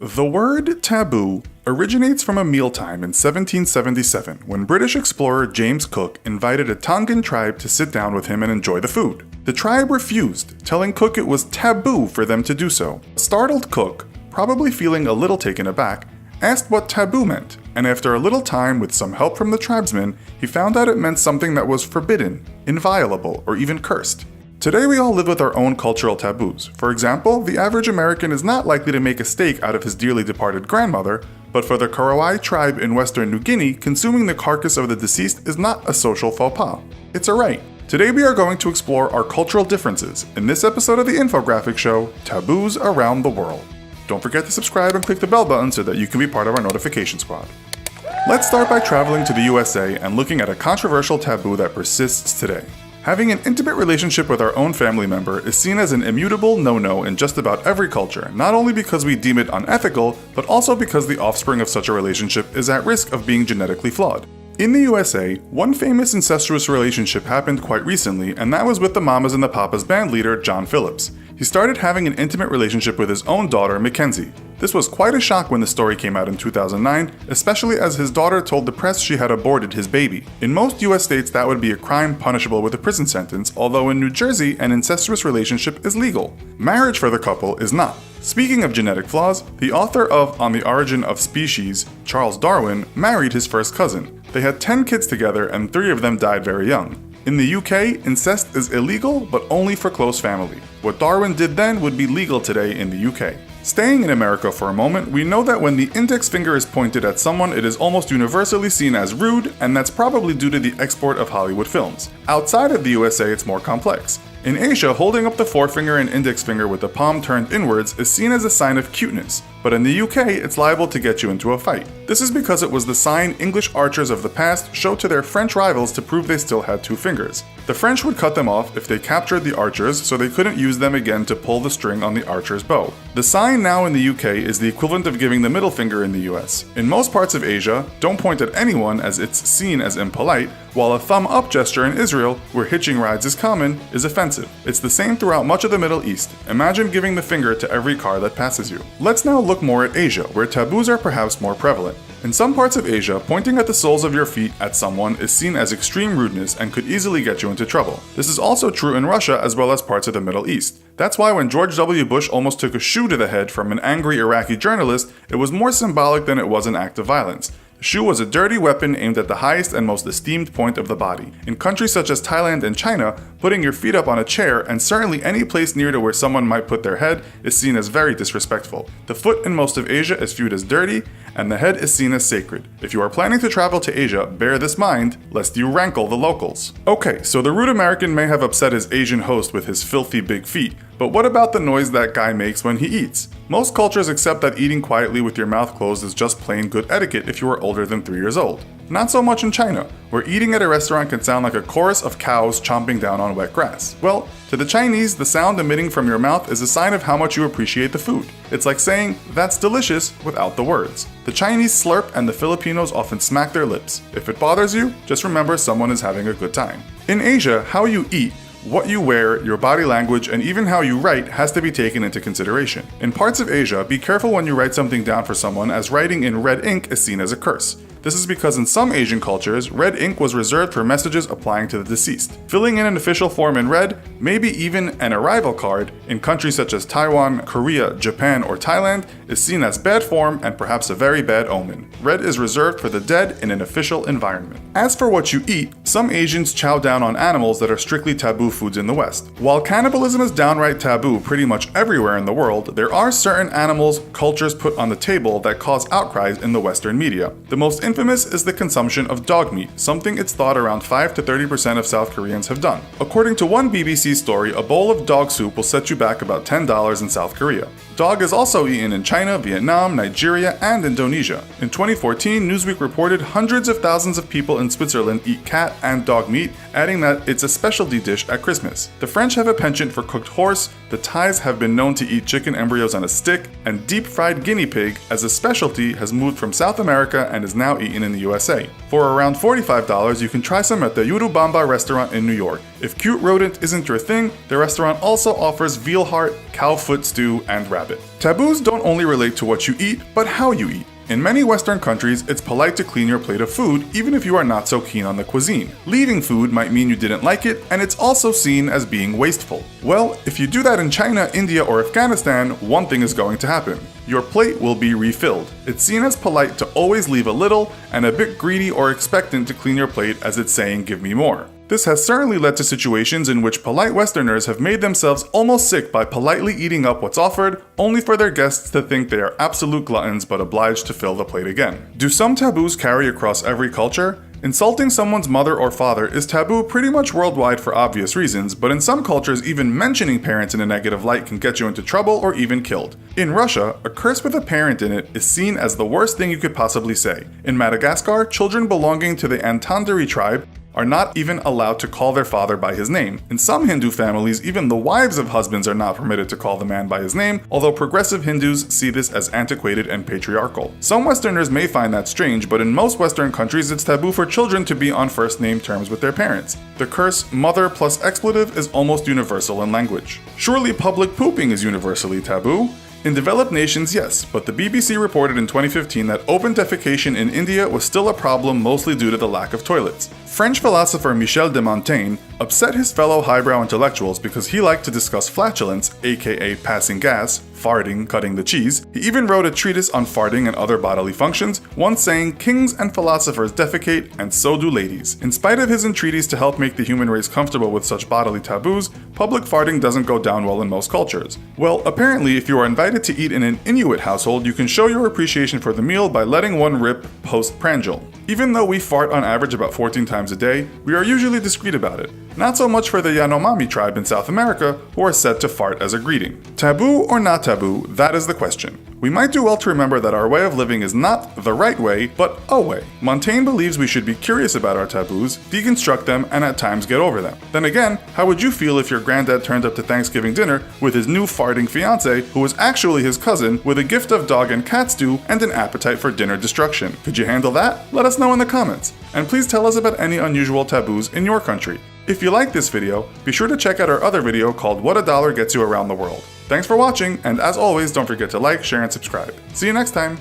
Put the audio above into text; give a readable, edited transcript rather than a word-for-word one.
The word taboo originates from a mealtime in 1777 when British explorer James Cook invited a Tongan tribe to sit down with him and enjoy the food. The tribe refused, telling Cook it was taboo for them to do so. Startled Cook, probably feeling a little taken aback, asked what taboo meant, and after a little time with some help from the tribesmen, he found out it meant something that was forbidden, inviolable, or even cursed. Today we all live with our own cultural taboos. For example, the average American is not likely to make a steak out of his dearly departed grandmother, but for the Korowai tribe in Western New Guinea, consuming the carcass of the deceased is not a social faux pas. It's a right. Today we are going to explore our cultural differences in this episode of the Infographics Show, Taboos Around the World. Don't forget to subscribe and click the bell button so that you can be part of our notification squad. Let's start by traveling to the USA and looking at a controversial taboo that persists today. Having an intimate relationship with our own family member is seen as an immutable no-no in just about every culture, not only because we deem it unethical, but also because the offspring of such a relationship is at risk of being genetically flawed. In the USA, one famous incestuous relationship happened quite recently, and that was with the Mamas and the Papas band leader John Phillips. He started having an intimate relationship with his own daughter, Mackenzie. This was quite a shock when the story came out in 2009, especially as his daughter told the press she had aborted his baby. In most US states, that would be a crime punishable with a prison sentence, although in New Jersey, an incestuous relationship is legal. Marriage for the couple is not. Speaking of genetic flaws, the author of On the Origin of Species, Charles Darwin, married his first cousin. They had 10 kids together and 3 of them died very young. In the UK, incest is illegal, but only for close family. What Darwin did then would be legal today in the UK. Staying in America for a moment, we know that when the index finger is pointed at someone, it is almost universally seen as rude, and that's probably due to the export of Hollywood films. Outside of the USA, it's more complex. In Asia, holding up the forefinger and index finger with the palm turned inwards is seen as a sign of cuteness, but in the UK, it's liable to get you into a fight. This is because it was the sign English archers of the past showed to their French rivals to prove they still had 2 fingers. The French would cut them off if they captured the archers, so they couldn't use them again to pull the string on the archer's bow. The sign now in the UK is the equivalent of giving the middle finger in the US. In most parts of Asia, don't point at anyone as it's seen as impolite, while a thumb up gesture in Israel, where hitching rides is common, is offensive. It's the same throughout much of the Middle East. Imagine giving the finger to every car that passes you. Let's now look more at Asia, where taboos are perhaps more prevalent. In some parts of Asia, pointing at the soles of your feet at someone is seen as extreme rudeness and could easily get you into trouble. This is also true in Russia as well as parts of the Middle East. That's why when George W. Bush almost took a shoe to the head from an angry Iraqi journalist, it was more symbolic than it was an act of violence. The shoe was a dirty weapon aimed at the highest and most esteemed point of the body. In countries such as Thailand and China, putting your feet up on a chair, and certainly any place near to where someone might put their head, is seen as very disrespectful. The foot in most of Asia is viewed as dirty, and the head is seen as sacred. If you are planning to travel to Asia, bear this mind, lest you rankle the locals. Okay, so the rude American may have upset his Asian host with his filthy big feet, but what about the noise that guy makes when he eats? Most cultures accept that eating quietly with your mouth closed is just plain good etiquette if you are older than 3 years old. Not so much in China, where eating at a restaurant can sound like a chorus of cows chomping down on wet grass. Well, to the Chinese, the sound emitting from your mouth is a sign of how much you appreciate the food. It's like saying, "That's delicious," without the words. The Chinese slurp and the Filipinos often smack their lips. If it bothers you, just remember someone is having a good time. In Asia, how you eat, what you wear, your body language, and even how you write has to be taken into consideration. In parts of Asia, be careful when you write something down for someone, as writing in red ink is seen as a curse. This is because in some Asian cultures, red ink was reserved for messages applying to the deceased. Filling in an official form in red, maybe even an arrival card, in countries such as Taiwan, Korea, Japan, or Thailand, is seen as bad form and perhaps a very bad omen. Red is reserved for the dead in an official environment. As for what you eat, some Asians chow down on animals that are strictly taboo foods in the West. While cannibalism is downright taboo pretty much everywhere in the world, there are certain animals cultures put on the table that cause outcries in the Western media. The most infamous is the consumption of dog meat, something it's thought around 5 to 30% of South Koreans have done. According to one BBC story, a bowl of dog soup will set you back about $10 in South Korea. Dog is also eaten in China, Vietnam, Nigeria, and Indonesia. In 2014, Newsweek reported hundreds of thousands of people in Switzerland eat cat and dog meat, adding that it's a specialty dish at Christmas. The French have a penchant for cooked horse, the Thais have been known to eat chicken embryos on a stick, and deep-fried guinea pig as a specialty has moved from South America and is now eaten in the USA. For around $45, you can try some at the Yurubamba restaurant in New York. If cute rodent isn't your thing, the restaurant also offers veal heart, cow foot stew, and rabbit. Taboos don't only relate to what you eat, but how you eat. In many Western countries, it's polite to clean your plate of food even if you are not so keen on the cuisine. Leaving food might mean you didn't like it, and it's also seen as being wasteful. Well, if you do that in China, India, or Afghanistan, one thing is going to happen. Your plate will be refilled. It's seen as polite to always leave a little, and a bit greedy or expectant to clean your plate as it's saying give me more. This has certainly led to situations in which polite Westerners have made themselves almost sick by politely eating up what's offered, only for their guests to think they are absolute gluttons but obliged to fill the plate again. Do some taboos carry across every culture? Insulting someone's mother or father is taboo pretty much worldwide for obvious reasons, but in some cultures even mentioning parents in a negative light can get you into trouble or even killed. In Russia, a curse with a parent in it is seen as the worst thing you could possibly say. In Madagascar, children belonging to the Antandari tribe are not even allowed to call their father by his name. In some Hindu families, even the wives of husbands are not permitted to call the man by his name, although progressive Hindus see this as antiquated and patriarchal. Some Westerners may find that strange, but in most Western countries it's taboo for children to be on first name terms with their parents. The curse mother plus expletive is almost universal in language. Surely public pooping is universally taboo? In developed nations, yes, but the BBC reported in 2015 that open defecation in India was still a problem mostly due to the lack of toilets. French philosopher Michel de Montaigne upset his fellow highbrow intellectuals because he liked to discuss flatulence, aka passing gas, farting, cutting the cheese. He even wrote a treatise on farting and other bodily functions, once saying, "Kings and philosophers defecate, and so do ladies." In spite of his entreaties to help make the human race comfortable with such bodily taboos, public farting doesn't go down well in most cultures. Well, apparently if you are invited to eat in an Inuit household, you can show your appreciation for the meal by letting one rip post-prandial. Even though we fart on average about 14 times a day, we are usually discreet about it. Not so much for the Yanomami tribe in South America, who are said to fart as a greeting. Taboo or not taboo, that is the question. We might do well to remember that our way of living is not the right way, but a way. Montaigne believes we should be curious about our taboos, deconstruct them, and at times get over them. Then again, how would you feel if your granddad turned up to Thanksgiving dinner with his new farting fiancé, who was actually his cousin, with a gift of dog and cat stew and an appetite for dinner destruction? Could you handle that? Let us know in the comments. And please tell us about any unusual taboos in your country. If you like this video, be sure to check out our other video called What a Dollar Gets You Around the World. Thanks for watching, and as always, don't forget to like, share, and subscribe. See you next time!